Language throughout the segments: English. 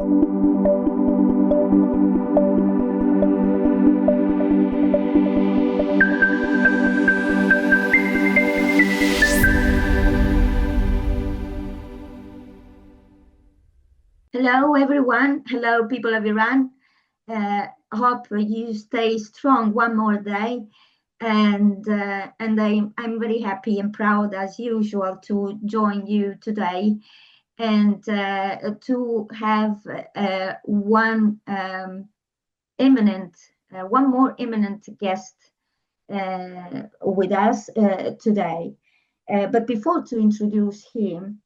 Hello, everyone. Hello, people of Iran. Hope you stay strong one more day. And I'm very happy and proud, as usual, to join you today and to have one more eminent guest with us today. But before to introduce him,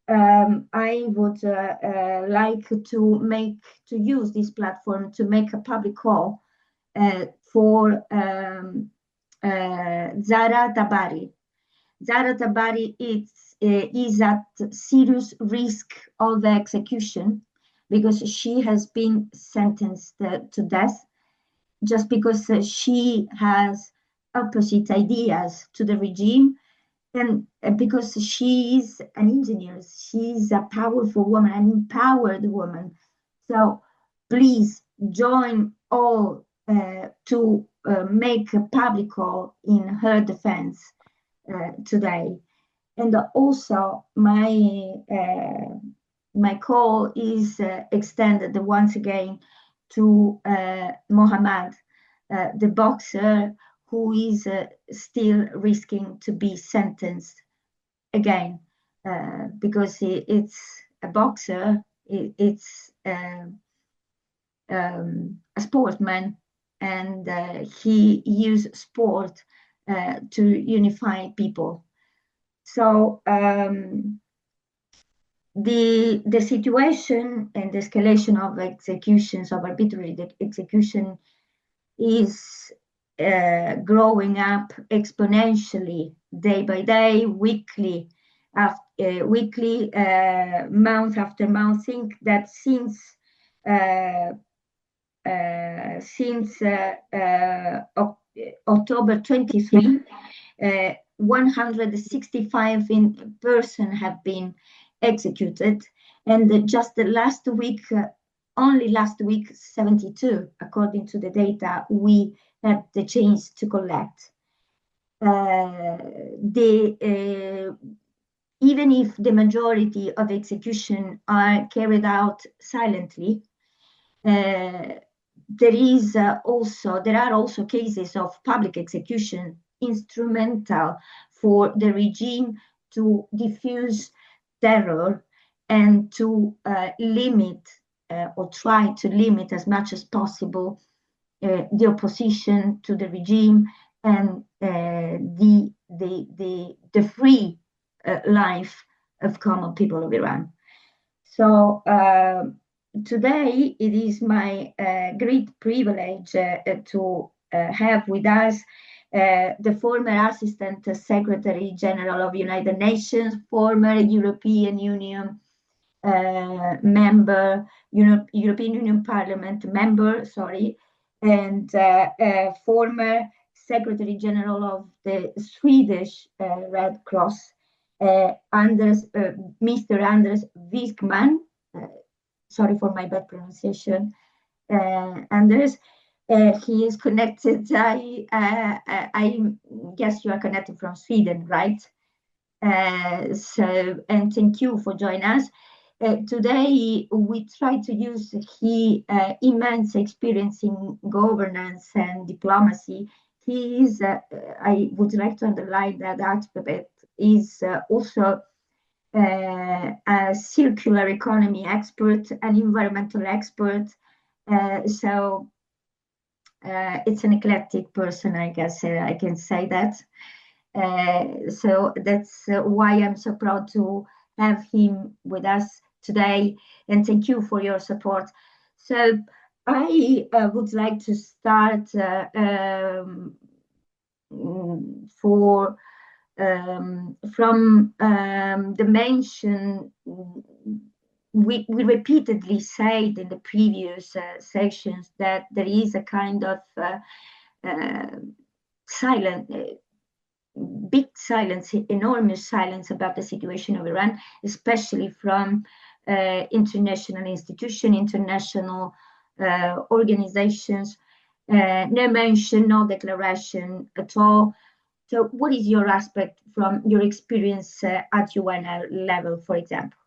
I would like to use this platform to make a public call for Zahra Tabari. Zahra Tabari is at serious risk of execution because she has been sentenced to death just because she has opposite ideas to the regime, and because she is an engineer. She's a powerful woman, an empowered woman. So please join all to make a public call in her defense today. And also my call is extended once again to Mohammad, the boxer who is still risking to be sentenced again, because it's a boxer, it's a sportsman, and he used sport to unify people. So the situation and the escalation of executions, of arbitrary execution, is growing up exponentially, day by day, weekly, month after month. I think that since October 23, 165 persons have been executed, and just the last week, only last week, 72, according to the data we had the chance to collect. Even if the majority of executions are carried out silently, there are also cases of public execution instrumental for the regime to diffuse terror and to limit or try to limit as much as possible the opposition to the regime and the free life of common people of Iran. So today it is my great privilege to have with us the former Assistant Secretary General of United Nations, former European Union member, European Union Parliament member, and former Secretary General of the Swedish Red Cross, Mr. Anders Wijkman. Sorry for my bad pronunciation, Anders. He is connected. I guess you are connected from Sweden, right? And thank you for joining us. Today, we try to use his immense experience in governance and diplomacy. He is, I would like to underline that aspect, is also a circular economy expert, an environmental expert. So it's an eclectic person, I guess I can say that. So that's why I'm so proud to have him with us today, and thank you for your support. So I would like to start from the mention we repeatedly said in the previous sessions that there is a kind of big silence, enormous silence about the situation of Iran, especially from international institutions, international organizations. No mention, no declaration at all. So what is your aspect from your experience at UN level, for example?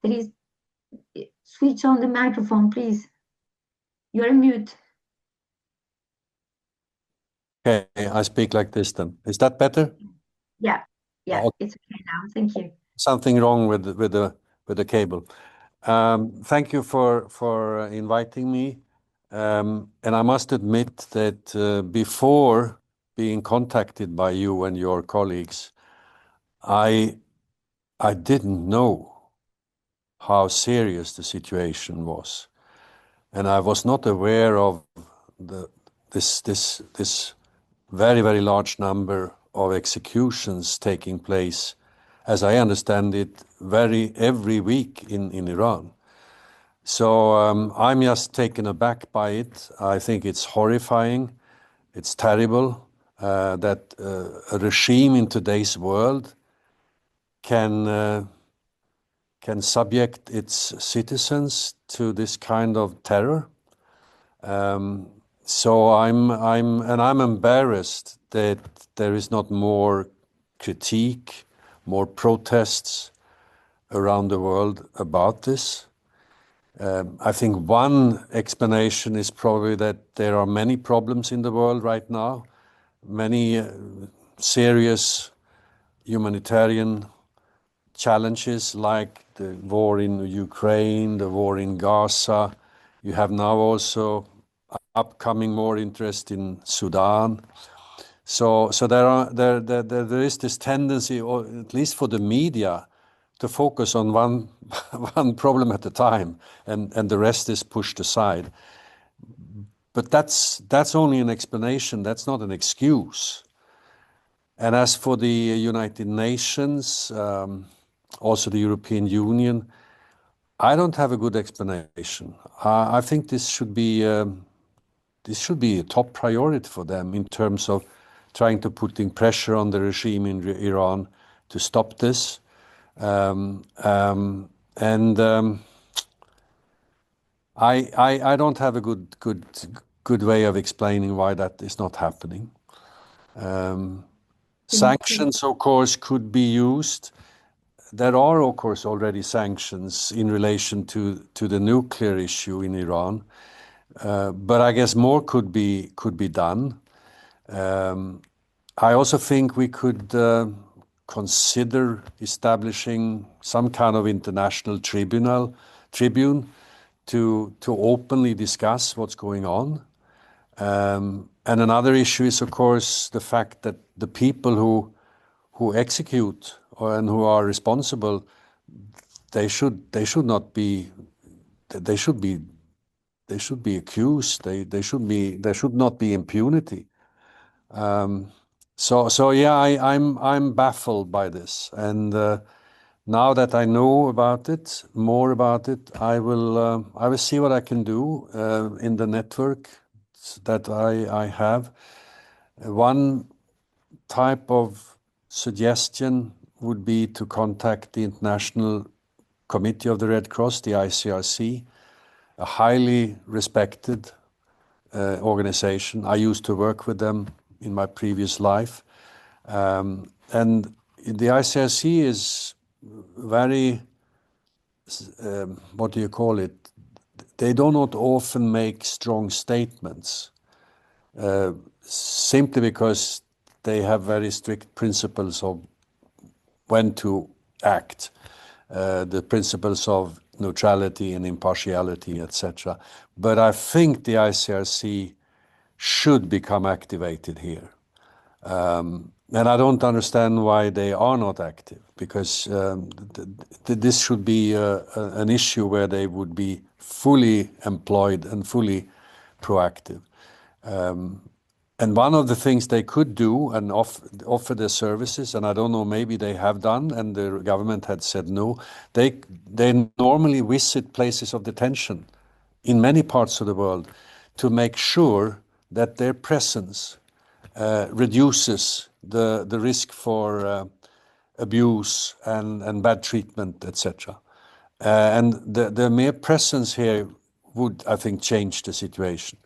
There is, switch on the microphone, please. You're on mute. Okay, I speak like this then. Is that better? Yeah, Oh, it's okay now. Thank you. something wrong with the cable. Thank you for inviting me. And I must admit that before being contacted by you and your colleagues, I didn't know how serious the situation was, and I was not aware of this very, very large number of executions taking place, as I understand it, every week in Iran. So I'm just taken aback by it. I think it's horrifying. It's terrible that a regime in today's world can subject its citizens to this kind of terror. So I'm embarrassed that there is not more critique, more protests around the world about this. I think one explanation is probably that there are many problems in the world right now, many serious humanitarian challenges like the war in Ukraine, the war in Gaza. You have now also upcoming more interest in Sudan. So there is this tendency, or at least for the media, to focus on one one problem at a time, and the rest is pushed aside. But that's only an explanation. That's not an excuse. And as for the United Nations, also the European Union, I don't have a good explanation. I think this should be a top priority for them in terms of trying to putting pressure on the regime in Iran to stop this. I don't have a good way of explaining why that is not happening. Sanctions, of course, could be used. There are, of course, already sanctions in relation to the nuclear issue in Iran, but I guess more could be done. I also think we could consider establishing some kind of international tribune to openly discuss what's going on. And another issue is, of course, the fact that the people who execute and who are responsible, they should be accused. There should not be impunity. So yeah, I'm baffled by this, and now that I know more about it, I will see what I can do in the network that I have. One type of suggestion would be to contact the International Committee of the Red Cross, the ICRC, a highly respected organization. I used to work with them in my previous life. And the ICRC is very, what do you call it? They do not often make strong statements, simply because they have very strict principles of when to act, the principles of neutrality and impartiality, etc. But I think the ICRC should become activated here. And I don't understand why they are not active, because this should be an issue where they would be fully employed and fully proactive. And one of the things they could do and offer their services, and I don't know, maybe they have done, and the government had said no, they normally visit places of detention in many parts of the world to make sure that their presence reduces the risk for abuse and bad treatment, etc. And the mere presence here would, I think, change the situation.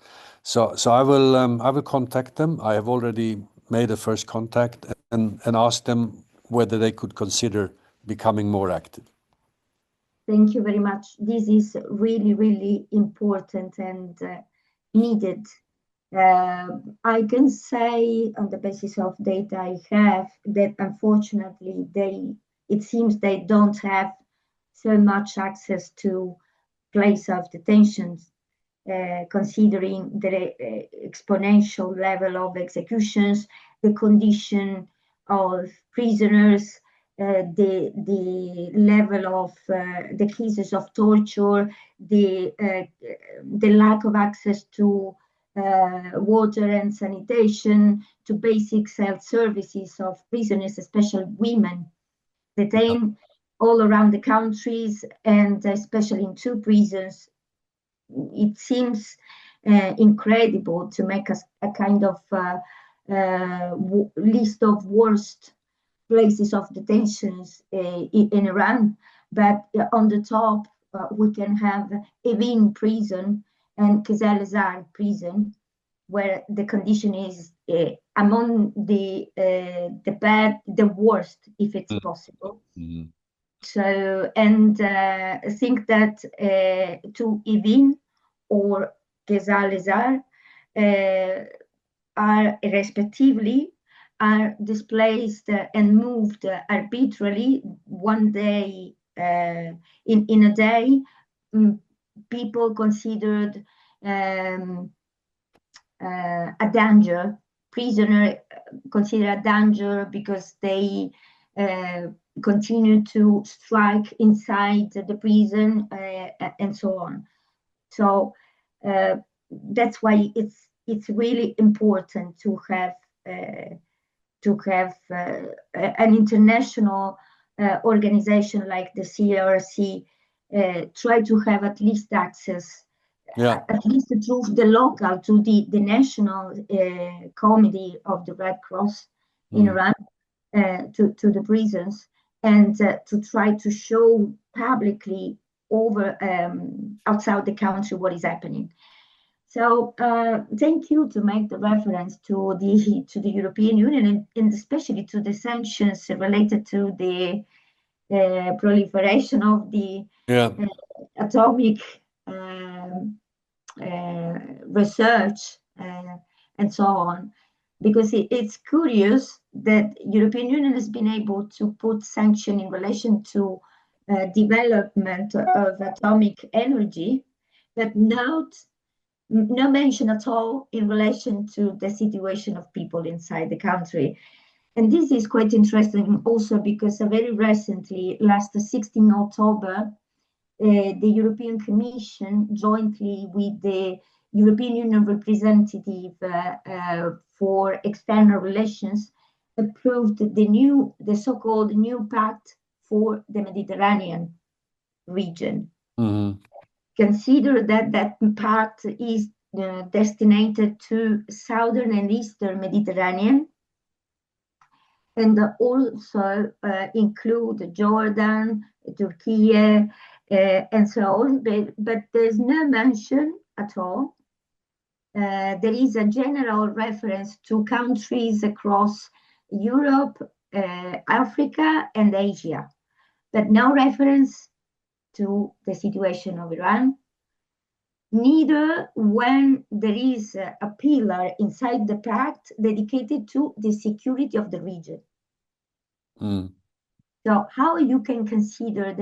So I will contact them. I have already made a first contact and asked them whether they could consider becoming more active. Thank you very much. This is really, really important and needed. I can say on the basis of data I have that unfortunately it seems they don't have so much access to place of detention, considering the exponential level of executions, the condition of prisoners, the level of the cases of torture, the lack of access to water and sanitation, to basic health services of prisoners, especially women detained all around the countries, and especially in 2 prisons. It seems incredible to make a kind of list of worst places of detentions in Iran, but on the top we can have Evin prison and Qazal prison, where the condition is among the bad, the worst, if it's possible. Mm-hmm. So, and I think that to Evin or Qazal are respectively are displaced and moved arbitrarily one day in a day. People considered a danger, prisoner considered a danger because they continue to strike inside the prison and so on. So that's why it's really important to have an international organization like the CRC try to have at least access, at least through the local, to the national committee of the Red Cross in Iran, to the prisons, and to try to show publicly over outside the country what is happening. So thank you to make the reference to the European Union, and especially to the sanctions related to the proliferation of the atomic research and so on. Because it's curious that European Union has been able to put sanction in relation to development of atomic energy, but no mention at all in relation to the situation of people inside the country. And this is quite interesting also because very recently, last 16 October, the European Commission, jointly with the European Union representative for external relations, approved the so-called new pact for the Mediterranean region. Mm-hmm. Consider that pact is destined to southern and eastern Mediterranean, and also include Jordan, Turkey, and so on, but there's no mention at all. There is a general reference to countries across Europe, Africa, and Asia, but no reference to the situation of Iran, neither when there is a pillar inside the pact dedicated to the security of the region. So how you can consider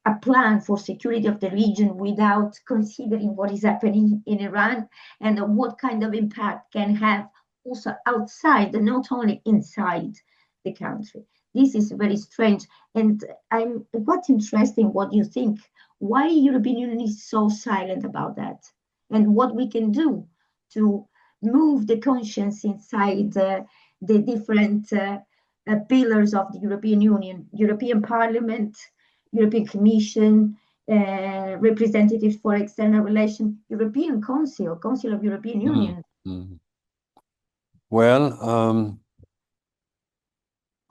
a plan for security of the region without considering what is happening in Iran and what kind of impact can have also outside, not only inside the country. This is very strange, and I'm quite interesting what you think. Why European Union is so silent about that, and what we can do to move the conscience inside the different pillars of the European Union, European Parliament, European Commission, representatives for external relations, European Council of European Union. Well,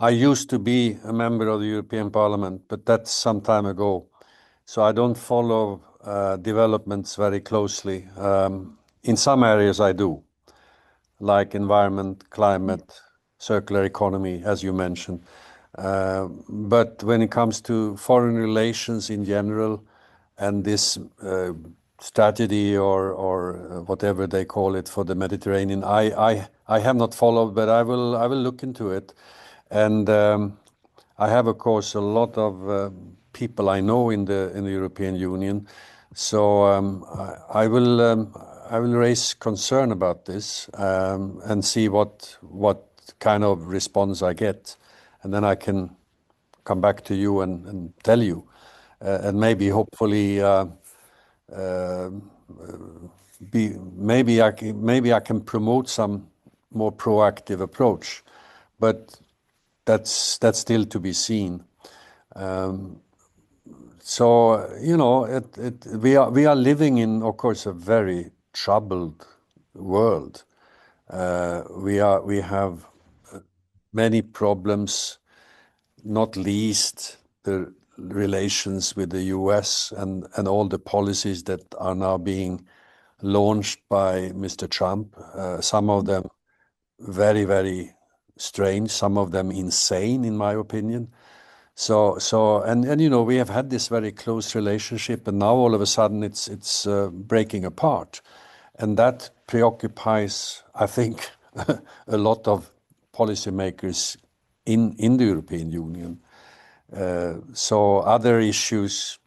I used to be a member of the European Parliament, but that's some time ago. So I don't follow developments very closely. In some areas I do, like environment, climate, circular economy, as you mentioned. But when it comes to foreign relations in general and this strategy or whatever they call it for the Mediterranean, I have not followed, but I will look into it. And I have, of course, a lot of people I know in the European Union, so I will raise concern about this and see what kind of response I get, and then I can come back to you and tell you, and maybe hopefully maybe I can promote some more proactive approach, but that's still to be seen. So you know, we are living in, of course, a very troubled world. We have many problems, not least the relations with the US and all the policies that are now being launched by Mr. Trump. Some of them very, very strange, some of them insane, in my opinion. And you know, we have had this very close relationship, and now all of a sudden it's breaking apart, and that preoccupies, I think, a lot of policymakers in the European Union. So other issues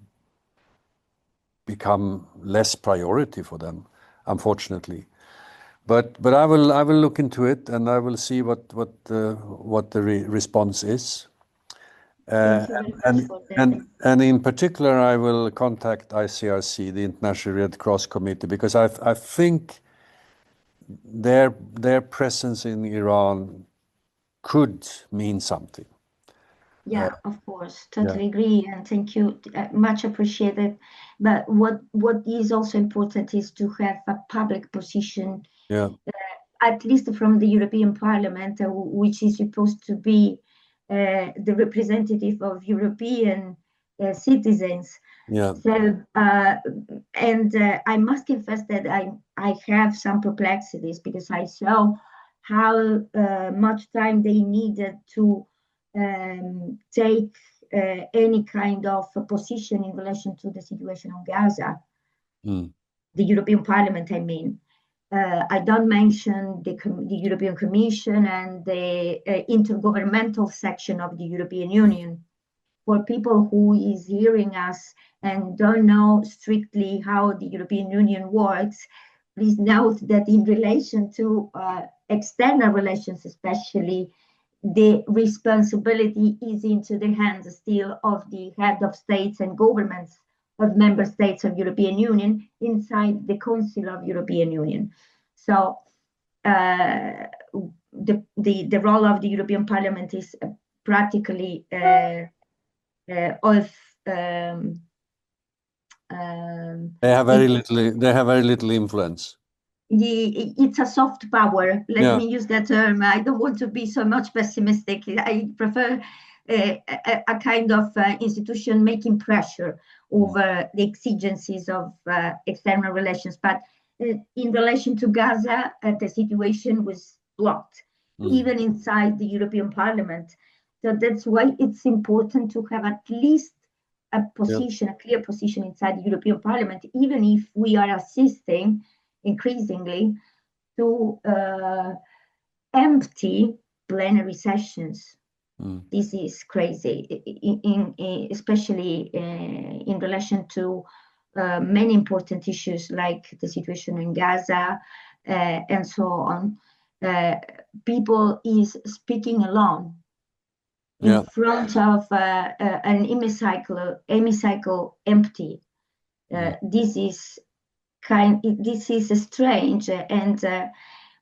become less priority for them, unfortunately. But I will look into it, and I will see what the response is. Thank you very much for that. And in particular, I will contact ICRC, the International Red Cross Committee, because I think their presence in Iran could mean something. Yeah, of course, totally agree, and thank you, much appreciated. But what is also important is to have a public position, at least from the European Parliament, which is supposed to be the representative of European citizens. Yeah. So, and I must confess that I have some perplexities because I saw how much time they needed to take any kind of position in relation to the situation on Gaza. The European Parliament, I mean. I don't mention the European Commission and the intergovernmental section of the European Union. For people who is hearing us and don't know strictly how the European Union works, please note that in relation to external relations especially, the responsibility is into the hands still of the head of states and governments of member states of European Union inside the Council of European Union. So the role of the European Parliament is practically they have very little influence. It's a soft power. Let me use that term. I don't want to be so much pessimistic. I prefer a kind of institution making pressure over the exigencies of external relations. But in relation to Gaza, the situation was blocked, even inside the European Parliament. So that's why it's important to have at least a position, a clear position inside the European Parliament, even if we are assisting increasingly to empty plenary sessions. This is crazy, especially in relation to many important issues like the situation in Gaza and so on. People is speaking alone in front of an hemicycle empty. This is strange, and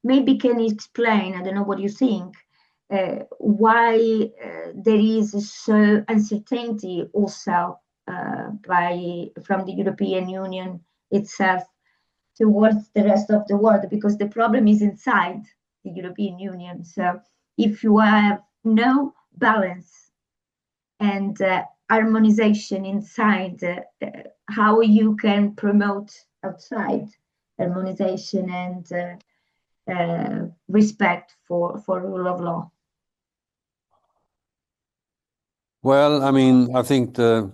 maybe can you explain, I don't know what you think, why there is so uncertainty also from the European Union itself towards the rest of the world, because the problem is inside the European Union. So if you have no balance and harmonization inside, how you can promote outside harmonization and respect for rule of law? Well, I mean, I think the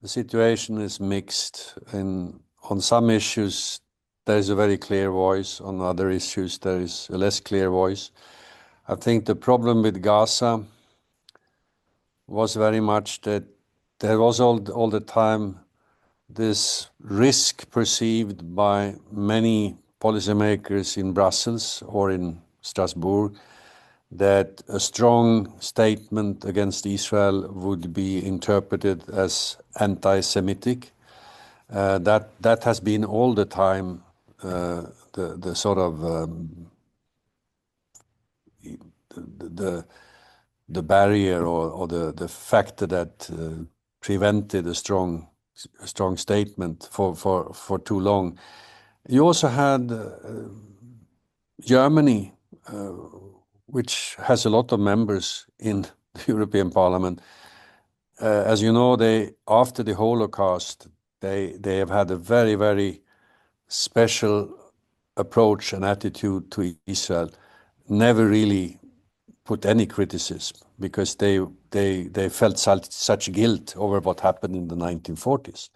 situation is mixed. On some issues, there is a very clear voice. On other issues, there is a less clear voice. I think the problem with Gaza was very much that there was all the time this risk perceived by many policymakers in Brussels or in Strasbourg that a strong statement against Israel would be interpreted as anti-Semitic. That has been all the time the sort of the barrier or the factor that prevented a strong statement for too long. You also had Germany, which has a lot of members in the European Parliament. As you know, after the Holocaust, they have had a very, very special approach and attitude to Israel. Never really put any criticism because they felt such guilt over what happened in the 1940s.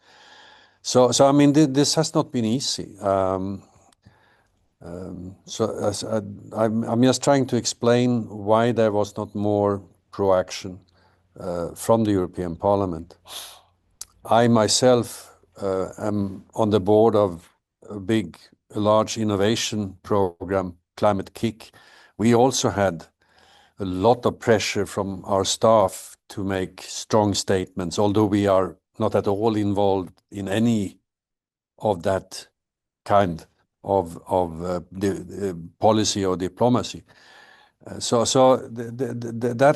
So I mean, this has not been easy. I'm just trying to explain why there was not more proaction from the European Parliament. I myself am on the board of a large innovation program, Climate Kick. We also had a lot of pressure from our staff to make strong statements, although we are not at all involved in any of that kind of policy or diplomacy. That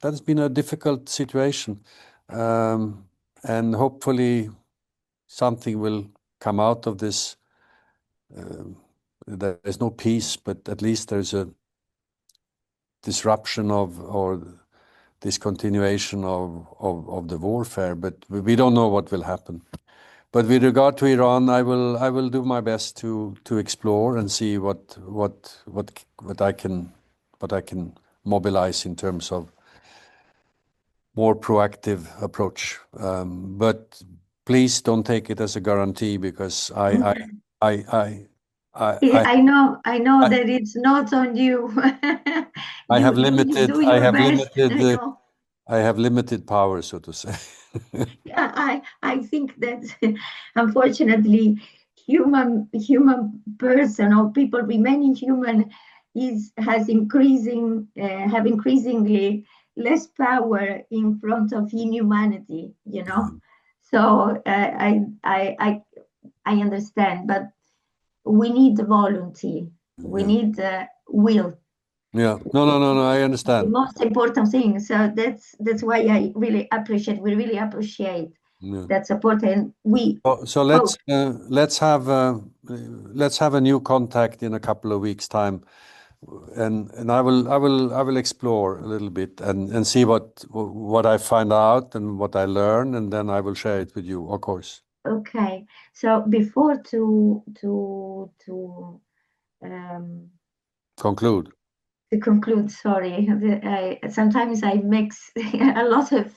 has been a difficult situation, and hopefully something will come out of this. There is no peace, but at least there's a disruption or discontinuation of the warfare. But we don't know what will happen. But with regard to Iran, I will do my best to explore and see what I can mobilize in terms of more proactive approach. But please don't take it as a guarantee, because I know that it's not on you. I have limited. You do your best. I have limited power, so to say. Yeah, I think that unfortunately, human person or people remaining human have increasingly less power in front of inhumanity. So I understand, but we need the volunteer. We need will. Yeah, no. I understand. The most important thing. So that's why I really appreciate. We really appreciate that support, and we. So let's have a new contact in a couple of weeks' time, and I will explore a little bit and see what I find out and what I learn, and then I will share it with you, of course. Okay. So before to conclude. To conclude, sorry, sometimes I mix a lot of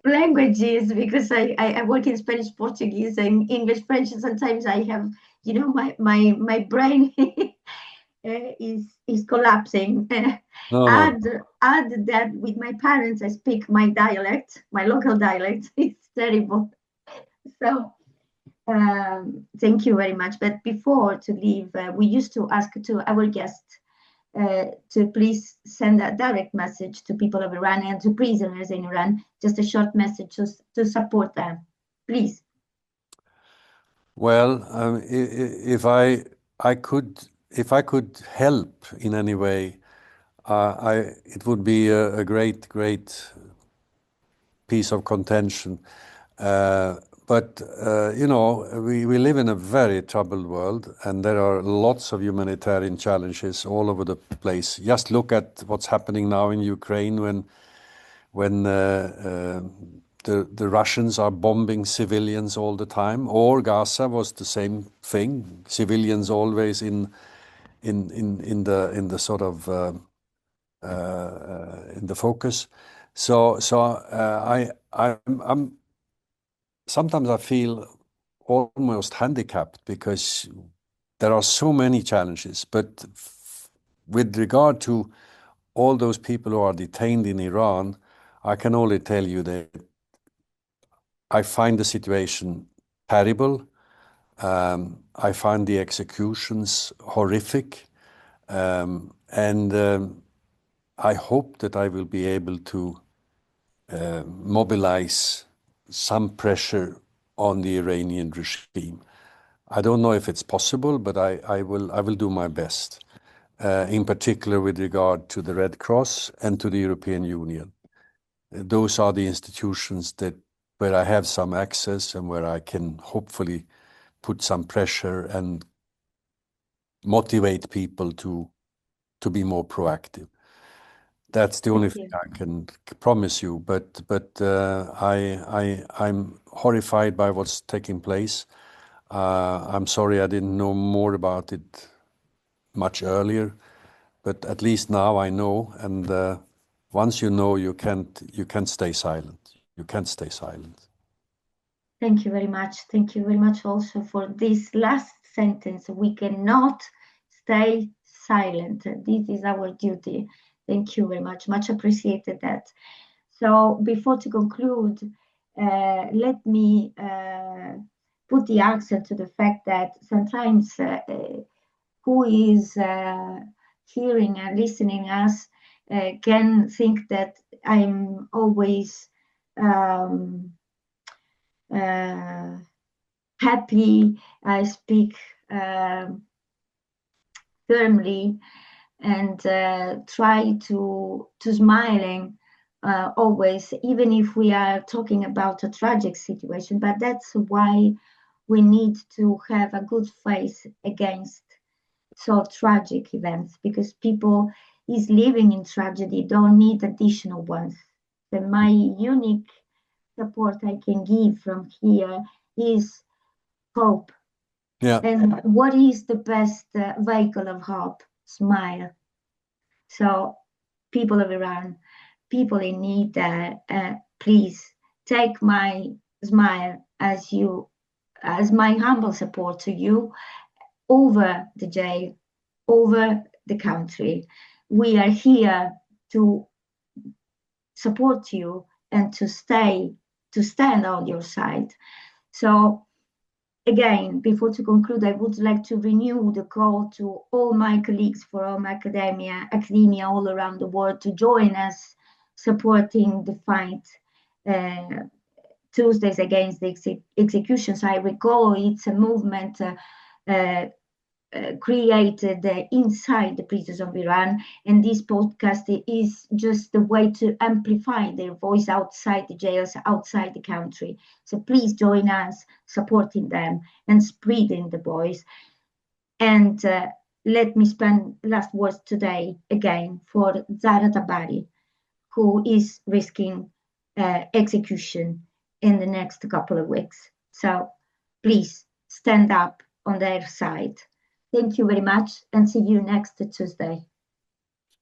languages because I work in Spanish, Portuguese, and English, French. And sometimes I have, my brain is collapsing. Add that with my parents, I speak my dialect, my local dialect. It's terrible. So thank you very much. But before to leave, we used to ask to our guests to please send a direct message to people of Iran and to prisoners in Iran, just a short message to support them, please. Well, if I could help in any way, it would be a great piece of contention. But you know, we live in a very troubled world, and there are lots of humanitarian challenges all over the place. Just look at what's happening now in Ukraine when the Russians are bombing civilians all the time, or Gaza was the same thing. Civilians always in the sort of in the focus. So I'm sometimes I feel almost handicapped because there are so many challenges. But with regard to all those people who are detained in Iran, I can only tell you that I find the situation terrible. I find the executions horrific. And I hope that I will be able to mobilize some pressure on the Iranian regime. I don't know if it's possible, but I will do my best, in particular with regard to the Red Cross and to the European Union. Those are the institutions where I have some access and where I can hopefully put some pressure and motivate people to be more proactive. That's the only thing I can promise you. But I'm horrified by what's taking place. I'm sorry I didn't know more about it much earlier, but at least now I know. And once you know, you can't stay silent. You can't stay silent. Thank you very much. Thank you very much also for this last sentence. We cannot stay silent. This is our duty. Thank you very much. Much appreciated that. So before to conclude, let me put the accent to the fact that sometimes who is hearing and listening us can think that I'm always happy. I speak firmly and try to smiling always, even if we are talking about a tragic situation. But that's why we need to have a good face against so tragic events, because people is living in tragedy, don't need additional ones. So my unique support I can give from here is hope. Yeah. And what is the best vehicle of hope? Smile. So people of Iran, people in need, please take my smile as my humble support to you over the jail, over the country. We are here to support you and to stand on your side. So again, before to conclude, I would like to renew the call to all my colleagues from academia all around the world to join us supporting the fight Tuesdays against the executions. I recall it's a movement created inside the prisons of Iran, and this podcast is just the way to amplify their voice outside the jails, outside the country. So please join us supporting them and spreading the voice. And let me spend last words today again for Zahra Tabari, who is risking execution in the next couple of weeks. So please stand up on their side. Thank you very much and see you next Tuesday.